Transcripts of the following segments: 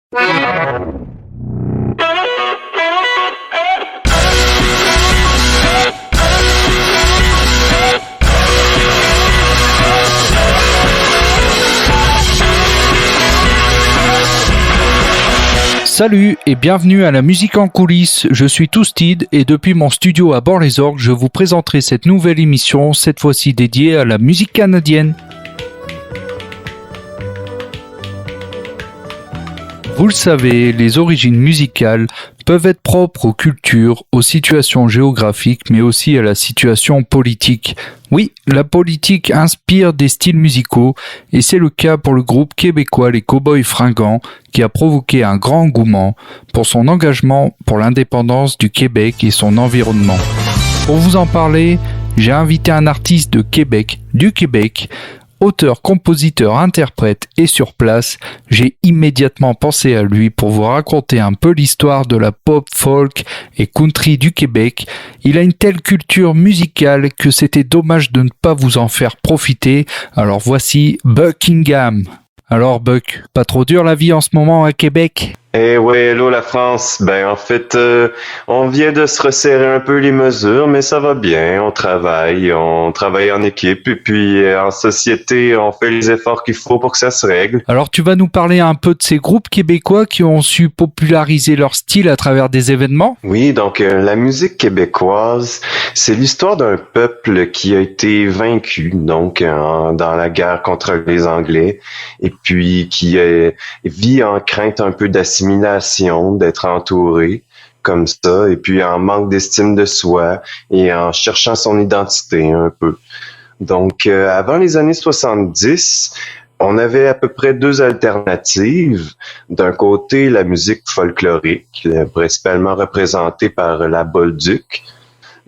Salut et bienvenue à la musique en coulisses, je suis Toustid et depuis mon studio à Bord-les-Orgues, je vous présenterai cette nouvelle émission, cette fois-ci dédiée à la musique canadienne. Vous le savez, les origines musicales peuvent être propres aux cultures, aux situations géographiques, mais aussi à la situation politique. Oui, la politique inspire des styles musicaux, et c'est le cas pour le groupe québécois Les Cowboys Fringants, qui a provoqué un grand engouement pour son engagement pour l'indépendance du Québec et son environnement. Pour vous en parler, j'ai invité un artiste de Québec, du Québec, auteur, compositeur, interprète et sur place, j'ai immédiatement pensé à lui pour vous raconter un peu l'histoire de la pop, folk et country du Québec. Il a une telle culture musicale que c'était dommage de ne pas vous en faire profiter. Alors voici Buckingham. Alors Buck, pas trop dur la vie en ce moment à Québec ? Eh ouais, hello la France. En fait, on vient de se resserrer un peu les mesures, mais ça va bien. On travaille en équipe, et puis en société, on fait les efforts qu'il faut pour que ça se règle. Alors tu vas nous parler un peu de ces groupes québécois qui ont su populariser leur style à travers des événements ? Oui, donc la musique québécoise, c'est l'histoire d'un peuple qui a été vaincu, donc dans la guerre contre les Anglais, et puis qui vit en crainte un peu d'assimilation, d'être entouré comme ça, et puis en manque d'estime de soi et en cherchant son identité un peu. Donc, avant les années 70, on avait à peu près deux alternatives. D'un côté, la musique folklorique, principalement représentée par la Bolduc,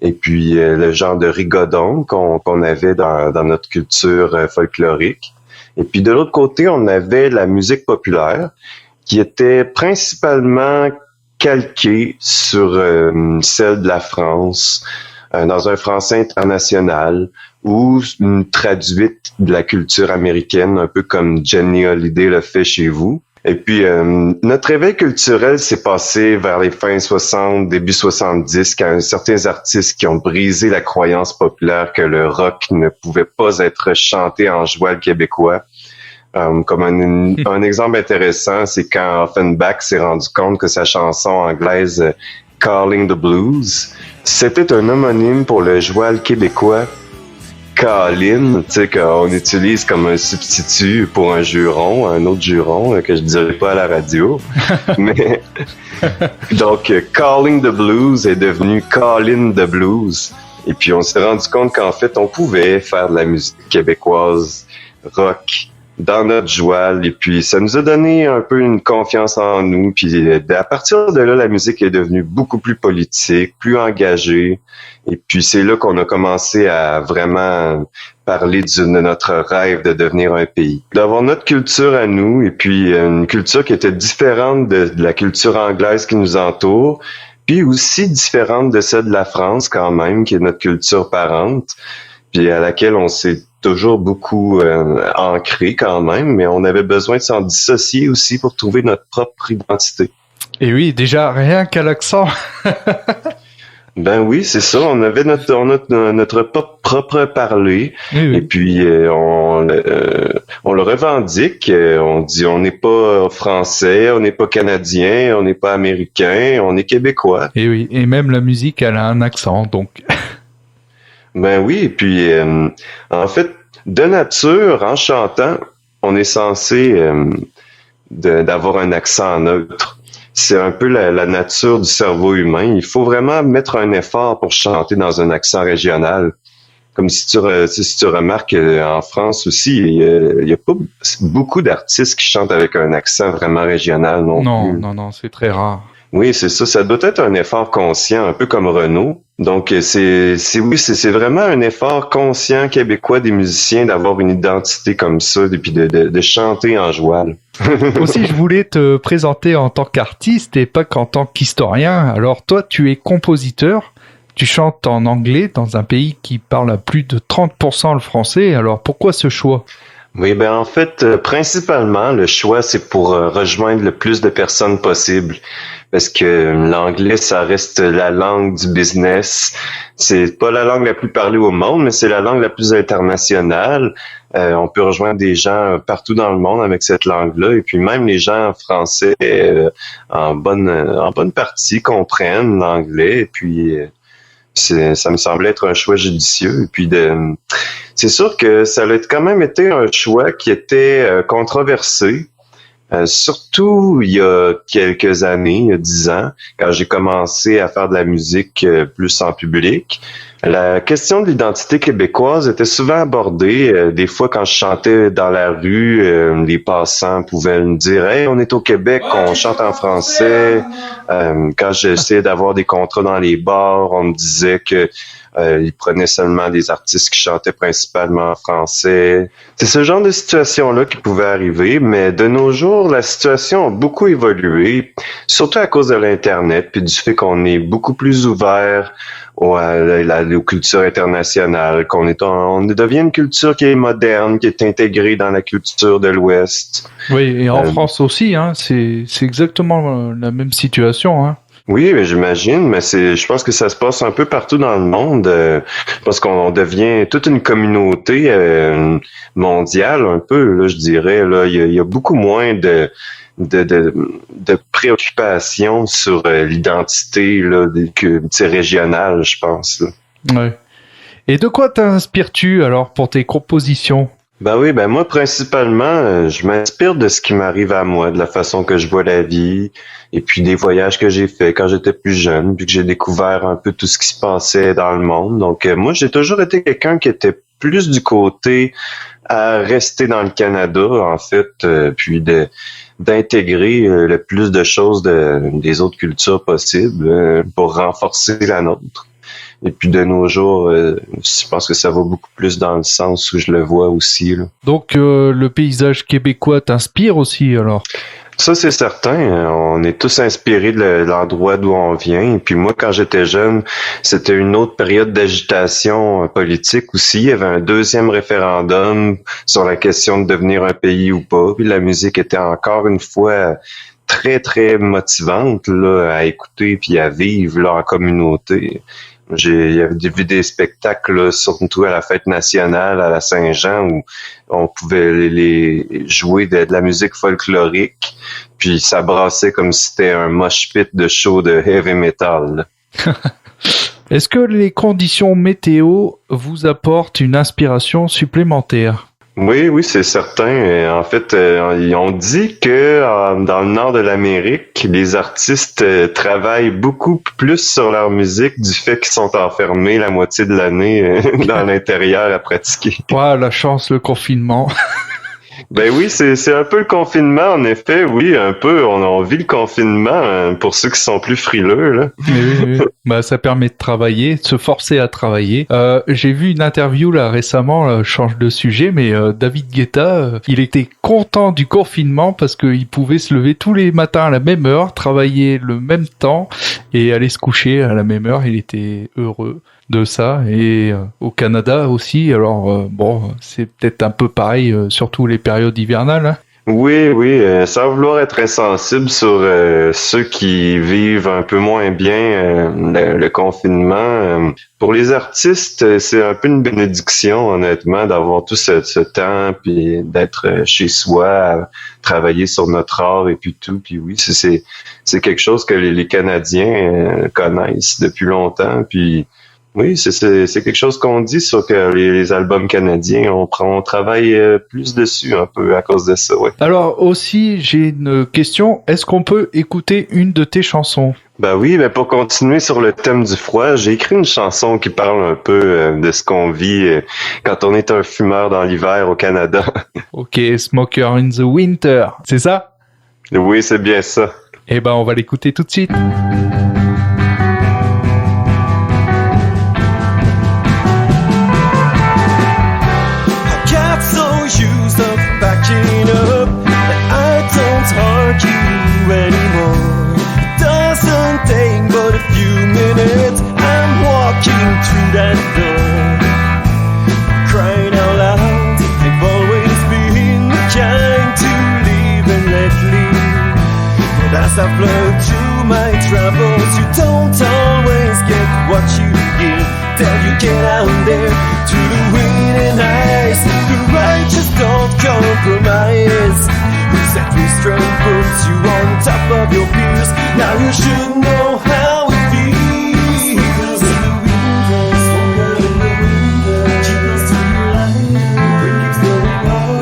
et puis le genre de rigodon qu'on avait dans notre culture folklorique. Et puis de l'autre côté, on avait la musique populaire, qui était principalement calquée sur celle de la France, dans un français international, ou une traduite de la culture américaine, un peu comme Jenny Hallyday le fait chez vous. Et puis, notre éveil culturel s'est passé vers les fins 60, début 70, quand certains artistes qui ont brisé la croyance populaire que le rock ne pouvait pas être chanté en joual québécois. Comme un exemple intéressant, c'est quand Offenbach s'est rendu compte que sa chanson anglaise Calling the Blues, c'était un homonyme pour le joual québécois Callin, tu sais, qu'on utilise comme un substitut pour un autre juron que je dirais pas à la radio. Mais donc Calling the Blues est devenu Callin the Blues. Et puis on s'est rendu compte qu'en fait on pouvait faire de la musique québécoise rock dans notre joual, et puis ça nous a donné un peu une confiance en nous, puis à partir de là, la musique est devenue beaucoup plus politique, plus engagée, et puis c'est là qu'on a commencé à vraiment parler de notre rêve de devenir un pays, d'avoir notre culture à nous, et puis une culture qui était différente de la culture anglaise qui nous entoure, puis aussi différente de celle de la France quand même, qui est notre culture parente, puis à laquelle on s'est toujours beaucoup ancré quand même, mais on avait besoin de s'en dissocier aussi pour trouver notre propre identité. Et oui, déjà, rien qu'à l'accent. Ben oui, c'est ça, on avait notre propre parler, oui. Et puis on le revendique, on dit on n'est pas français, on n'est pas canadien, on n'est pas américain, on est québécois. Et oui, et même la musique, elle a un accent, donc... Ben oui, et puis en fait, de nature, en chantant, on est censé d'avoir un accent neutre. C'est un peu la nature du cerveau humain. Il faut vraiment mettre un effort pour chanter dans un accent régional. Comme si tu remarques en France aussi, il y a pas beaucoup d'artistes qui chantent avec un accent vraiment régional non plus. Non, c'est très rare. Oui, c'est ça. Ça doit être un effort conscient, un peu comme Renaud. Donc, c'est vraiment un effort conscient québécois des musiciens d'avoir une identité comme ça, et puis de chanter en joual. Aussi, je voulais te présenter en tant qu'artiste et pas qu'en tant qu'historien. Alors, toi, tu es compositeur. Tu chantes en anglais dans un pays qui parle à plus de 30% le français. Alors, pourquoi ce choix ? Oui, ben en fait, principalement, le choix, c'est pour rejoindre le plus de personnes possible. Parce que l'anglais, ça reste la langue du business. C'est pas la langue la plus parlée au monde, mais c'est la langue la plus internationale. On peut rejoindre des gens partout dans le monde avec cette langue-là. Et puis même les gens français, en bonne partie, comprennent l'anglais. Et puis ça me semblait être un choix judicieux. Et puis c'est sûr que ça a quand même été un choix qui était controversé. Surtout il y a quelques années, il y a 10 ans, quand j'ai commencé à faire de la musique plus en public. La question de l'identité québécoise était souvent abordée. Des fois, quand je chantais dans la rue, les passants pouvaient me dire « Hey, on est au Québec, on chante en français. » Quand j'essayais d'avoir des contrats dans les bars, on me disait que ils prenaient seulement des artistes qui chantaient principalement en français. C'est ce genre de situation-là qui pouvait arriver, mais de nos jours, la situation a beaucoup évolué, surtout à cause de l'Internet, puis du fait qu'on est beaucoup plus ouvert aux cultures internationales, on devient une culture qui est moderne, qui est intégrée dans la culture de l'Ouest. Oui, et en France aussi, hein, c'est exactement la même situation, hein. Oui, mais j'imagine, mais je pense que ça se passe un peu partout dans le monde, parce qu'on devient toute une communauté mondiale, un peu, là, je dirais. Là, il y a beaucoup moins de préoccupations sur l'identité là, régionale, je pense. Là. Ouais. Et de quoi t'inspires-tu alors pour tes compositions? Ben oui, ben moi principalement, je m'inspire de ce qui m'arrive à moi, de la façon que je vois la vie, et puis des voyages que j'ai faits quand j'étais plus jeune, puis que j'ai découvert un peu tout ce qui se passait dans le monde. Donc moi, j'ai toujours été quelqu'un qui était plus du côté à rester dans le Canada, en fait, puis d'intégrer le plus de choses des autres cultures possibles pour renforcer la nôtre. Et puis de nos jours, je pense que ça va beaucoup plus dans le sens où je le vois aussi. Là. Donc le paysage québécois t'inspire aussi alors? Ça, c'est certain. On est tous inspirés de l'endroit d'où on vient. Et puis moi, quand j'étais jeune, c'était une autre période d'agitation politique aussi. Il y avait un deuxième référendum sur la question de devenir un pays ou pas. Puis la musique était encore une fois très, très motivante là, à écouter puis à vivre là, en communauté. Il y avait vu des spectacles, là, surtout à la fête nationale, à la Saint-Jean, où on pouvait les jouer de la musique folklorique, puis ça brassait comme si c'était un mosh pit de show de heavy metal. Est-ce que les conditions météo vous apportent une inspiration supplémentaire? Oui, c'est certain. En fait, on dit que dans le nord de l'Amérique, les artistes travaillent beaucoup plus sur leur musique du fait qu'ils sont enfermés la moitié de l'année dans l'intérieur à pratiquer. Ouais, la chance, le confinement. Ben oui, c'est un peu le confinement, en effet, oui, un peu. On vit le confinement pour ceux qui sont plus frileux, là. Oui. Bah, ça permet de travailler, de se forcer à travailler. J'ai vu une interview là récemment, là, je change de sujet, mais David Guetta, il était content du confinement parce qu'il pouvait se lever tous les matins à la même heure, travailler le même temps et aller se coucher à la même heure. Il était heureux de ça. Et au Canada aussi, alors bon, c'est peut-être un peu pareil, surtout les périodes hivernales. Hein. Oui, sans vouloir être insensible sur ceux qui vivent un peu moins bien le confinement. Pour les artistes, c'est un peu une bénédiction, honnêtement, d'avoir tout ce temps, puis d'être chez soi, à travailler sur notre art et puis tout. Puis oui, c'est quelque chose que les Canadiens connaissent depuis longtemps, puis oui, c'est quelque chose qu'on dit sur que les albums canadiens, on travaille plus dessus un peu à cause de ça, ouais. Alors aussi, j'ai une question. Est-ce qu'on peut écouter une de tes chansons? Ben oui, mais pour continuer sur le thème du froid, j'ai écrit une chanson qui parle un peu de ce qu'on vit quand on est un fumeur dans l'hiver au Canada. Ok, Smoker in the Winter, c'est ça? Oui, c'est bien ça. Eh ben, on va l'écouter tout de suite. Through that door, crying out loud, they've always been I've learned through my travels, you don't always get what you hear. Till you get out there through the wind and ice. The righteous don't compromise. Who set restraint puts you on top of your peers. Now you should know how it feels.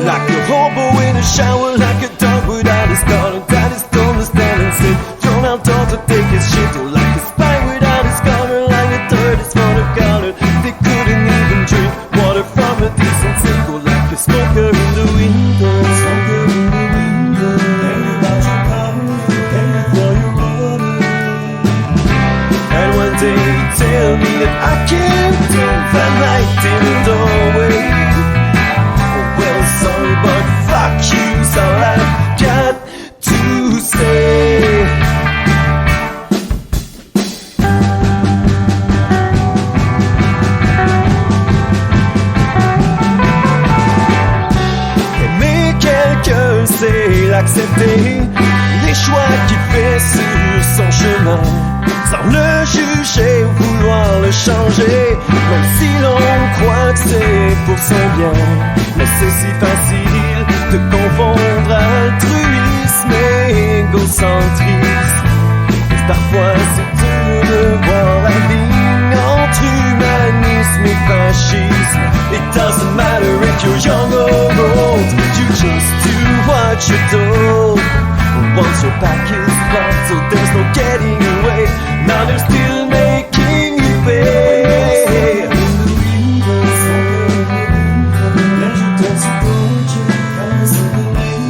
Like a hobo in a shower, like a dog without his collar. That is don't stand and sit. Thrown out door to take his shit. Or like a spy without his collar, like a third is for the counter. They couldn't even drink water from a decent sink. Or like a smoker in the window. Smoker in the window. Tell you about your power, tell you for your water. And one day you tell me that I can't find light in the doorway. Well, sorry, but fuck you's all I've got to say. Aimer quelqu'un, c'est l'accepter. Les choix qu'il fait sur son chemin, sans le juger ou vouloir le changer. Même si l'on croit que c'est pour son bien. Mais c'est si facile de confondre altruisme et égocentrisme. Et parfois c'est dur de voir la ligne entre humanisme et fascisme. It doesn't matter if you're young or old, you just do what you're told. Once your back is blocked, so there's no getting away. Now they're still making you pay.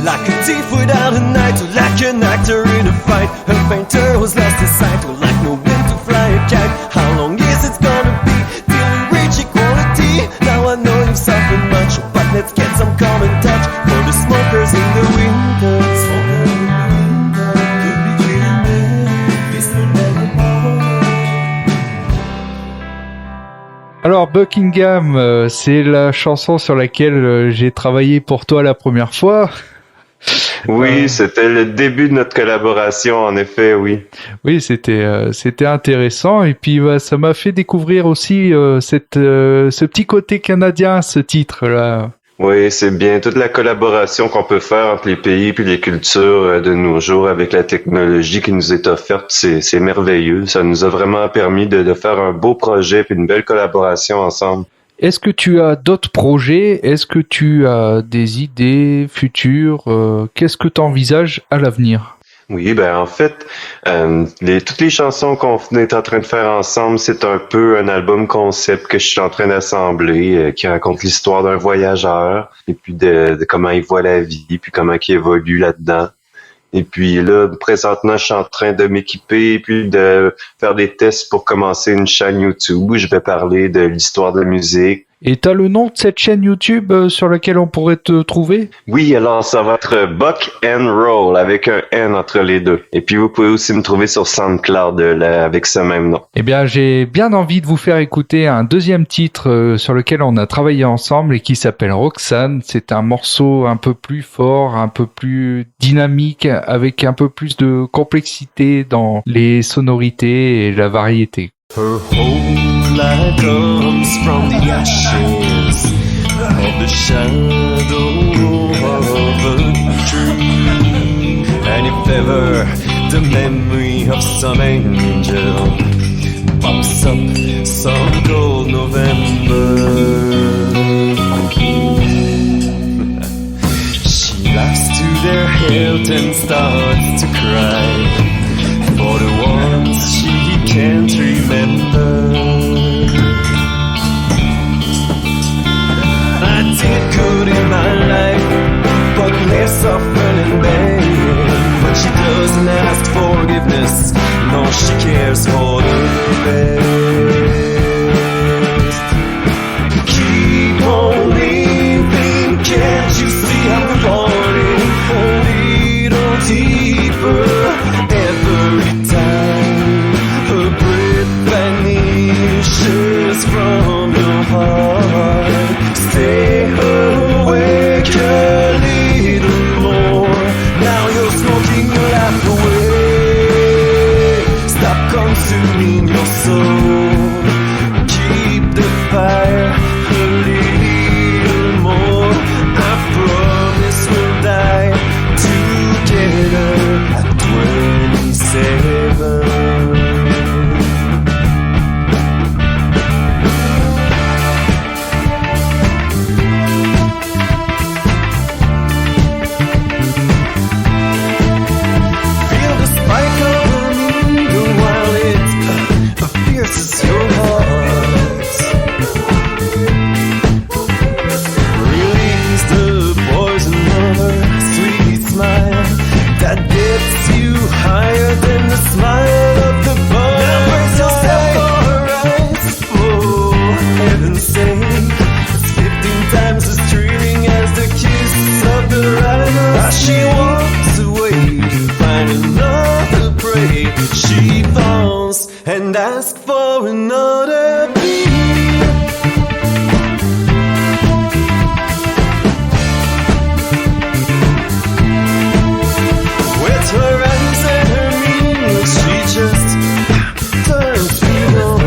Like a thief without a night, or like an actor in a fight. A painter who's lost his sight, or like no wind to fly a kite. How long is it gonna be till we reach equality? Now I know you've suffered much, but let's get some common touch for the smokers in the window. Alors Buckingham, c'est la chanson sur laquelle j'ai travaillé pour toi la première fois. Oui, c'était le début de notre collaboration, en effet, oui. Oui, c'était intéressant et puis ça m'a fait découvrir aussi ce petit côté canadien, ce titre-là. Oui, c'est bien toute la collaboration qu'on peut faire entre les pays puis les cultures de nos jours avec la technologie qui nous est offerte, c'est merveilleux. Ça nous a vraiment permis de faire un beau projet puis une belle collaboration ensemble. Est-ce que tu as d'autres projets? Est-ce que tu as des idées futures? Qu'est-ce que tu envisages à l'avenir? Oui, ben en fait, toutes les chansons qu'on est en train de faire ensemble, c'est un peu un album concept que je suis en train d'assembler, qui raconte l'histoire d'un voyageur, et puis de comment il voit la vie, puis comment il évolue là-dedans. Et puis là, présentement, je suis en train de m'équiper, puis de faire des tests pour commencer une chaîne YouTube où je vais parler de l'histoire de la musique. Et t'as le nom de cette chaîne YouTube sur laquelle on pourrait te trouver? Oui, alors ça va être Buck and Roll avec un N entre les deux. Et puis vous pouvez aussi me trouver sur SoundCloud avec ce même nom. Eh bien, j'ai bien envie de vous faire écouter un deuxième titre sur lequel on a travaillé ensemble et qui s'appelle Roxanne. C'est un morceau un peu plus fort, un peu plus dynamique, avec un peu plus de complexité dans les sonorités et la variété. Her whole life comes from the ashes of the shadow of a tree. And if ever the memory of some angel pops up some cold November, she laughs to their health and starts to cry for the ones she can't remember. I did good in my life, but less often in vain. But she doesn't ask forgiveness, no, she cares for the best. Keep on living, can't you see I'm falling a little deeper every time her breath vanishes from your heart? Stay awake a little more, now you're smoking your life away. consuming your soul. Keep the fire a little more. I promise we'll die together at 27. Higher than the smile of the bird. Now brace yourself for her eyes. For heaven's sake, it's 15 times as thrilling as the kiss of the rattlesnake. As she walks away to find another prey, she falls and asks for another beat. With her eyes and her mean looks, she just turns me on.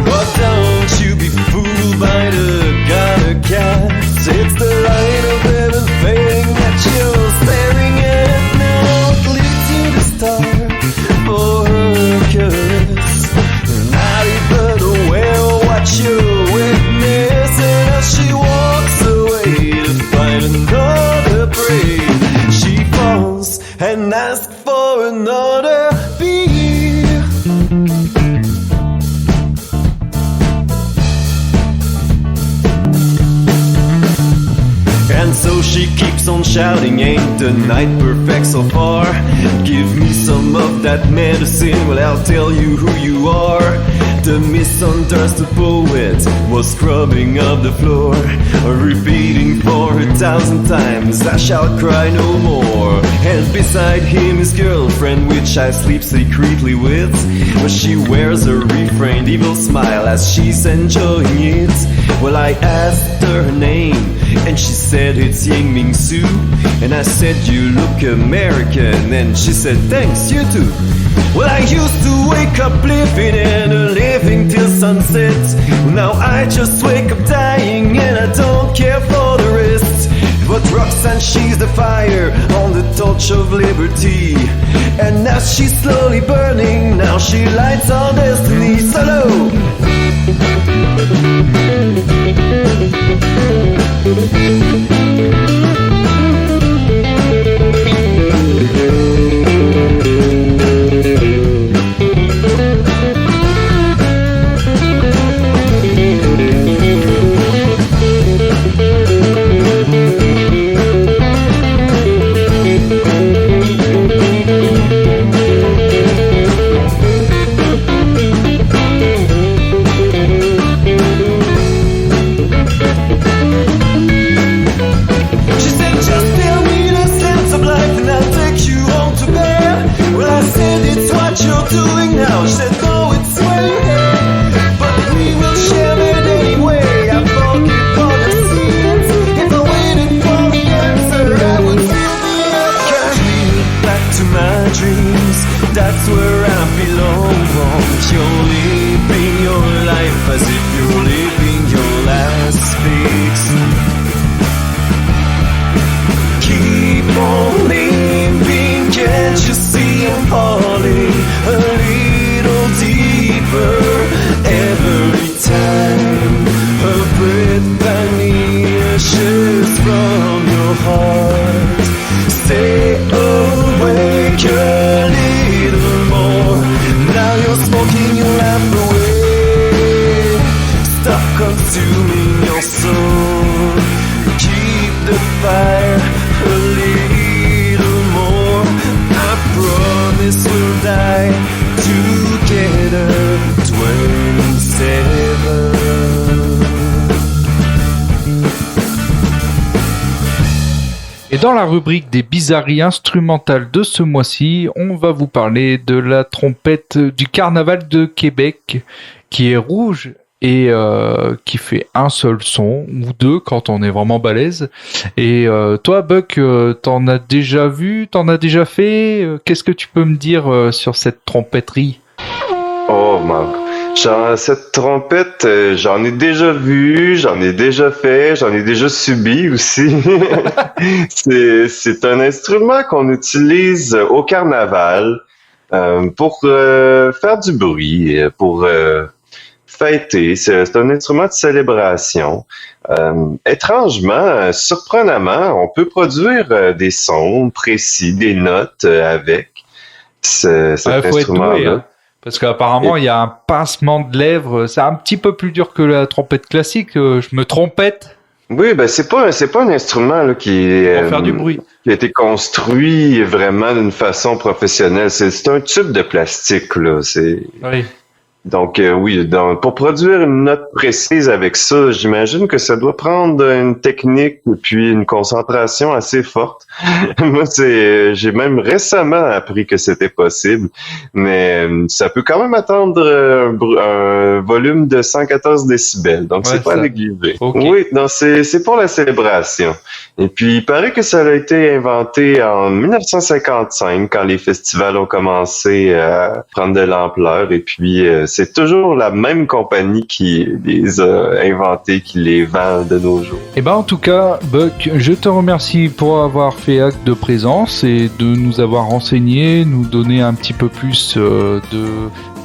But don't you be fooled by the gutter cats. It's the light of heaven fading that you're staring at now. Lifting the star for her caress. Not even aware of what you're witnessing as she walks away to find another prey. She falls and asks for another beer. And so she keeps on shouting, ain't the night perfect so far? Give me some of that medicine, well I'll tell you who you are. The misunderstood poet was scrubbing up the floor, repeating for 1,000 times, I shall cry no more. And beside him his girlfriend, which I sleep secretly with, but she wears a refrained evil smile as she's enjoying it. Well, I asked her name, and she said it's Ying Ming Su. And I said, you look American, and she said, thanks, you too. Well, I used to wake up living and living till sunset. Now I just wake up dying and I don't care for the rest. But Roxanne, she's the fire on the torch of liberty. And as she's slowly burning, now she lights our destiny. Solo! Doing now, she said, no, it's way ahead, but we will share it anyway. I forgive all the sins. If I waited for the answer, I would still be a carry back to my dreams. That's where I belong. You're living your life as if you're living your last fix. Keep on living, can't you see I'm falling a little deeper every time a breath vanishes from your heart? Stay awake a little more. Now you're smoking your life away. Stop consuming your soul. Keep the fire a little more. I promise we'll die together, 27. Et dans la rubrique des bizarreries instrumentales de ce mois-ci, on va vous parler de la trompette du carnaval de Québec, qui est rouge et qui fait un seul son ou deux quand on est vraiment balèze. Et toi, Buck, t'en as déjà vu, t'en as déjà fait. Qu'est-ce que tu peux me dire sur cette trompetterie? Oh, cette trompette, j'en ai déjà vu, j'en ai déjà fait, j'en ai déjà subi aussi. C'est un instrument qu'on utilise au carnaval pour faire du bruit, pour fêter. C'est un instrument de célébration. Étrangement, surprenamment, on peut produire des sons précis, des notes avec cet Faut être doué, instrument-là. hein. Parce qu'apparemment, il y a un pincement de lèvres. C'est un petit peu plus dur que la trompette classique. Je me trompette Oui, ben c'est pas un instrument là, pour faire du bruit. qui a été construit vraiment d'une façon professionnelle. C'est un tube de plastique là. Oui. Donc oui, pour produire une note précise avec ça, j'imagine que ça doit prendre une technique et puis une concentration assez forte. Moi, j'ai même récemment appris que c'était possible, mais ça peut quand même atteindre un volume de 114 décibels, donc Ouais, c'est pas ça. négligé. Ok. Oui, non, c'est pour la célébration. Et puis, il paraît que ça a été inventé en 1955 quand les festivals ont commencé à prendre de l'ampleur. Et puis, c'est toujours la même compagnie qui les a inventés, qui les vend de nos jours. Eh ben, en tout cas, Buck, je te remercie pour avoir fait acte de présence et de nous avoir renseigné, nous donner un petit peu plus de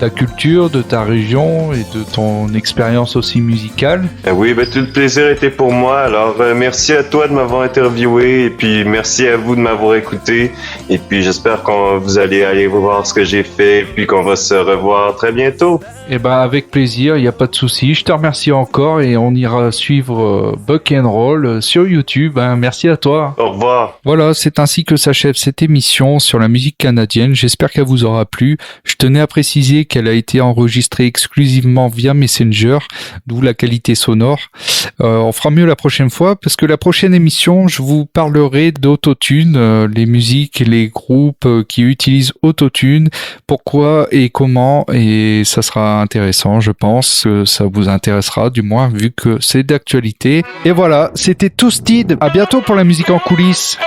ta culture, de ta région et de ton expérience aussi musicale. Oui, ben, tout le plaisir était pour moi. Alors, merci à toi de m'avoir interviewé et puis merci à vous de m'avoir écouté. Et puis, j'espère que vous allez aller voir ce que j'ai fait et puis qu'on va se revoir très bientôt. Eh ben, avec plaisir, il n'y a pas de souci. Je te remercie encore et on ira suivre Buck and Roll sur YouTube. Hein. Merci à toi. Au revoir. Voilà, c'est ainsi que s'achève cette émission sur la musique canadienne. J'espère qu'elle vous aura plu. Je tenais à préciser qu'elle a été enregistrée exclusivement via Messenger, d'où la qualité sonore. On fera mieux la prochaine fois parce que la prochaine émission, je vous parlerai d'autotune, les musiques et les groupes qui utilisent autotune, pourquoi et comment, et ça sera intéressant, je pense. Ça vous intéressera, du moins, vu que c'est d'actualité. Et voilà, c'était Toasted. À bientôt pour la musique en coulisses.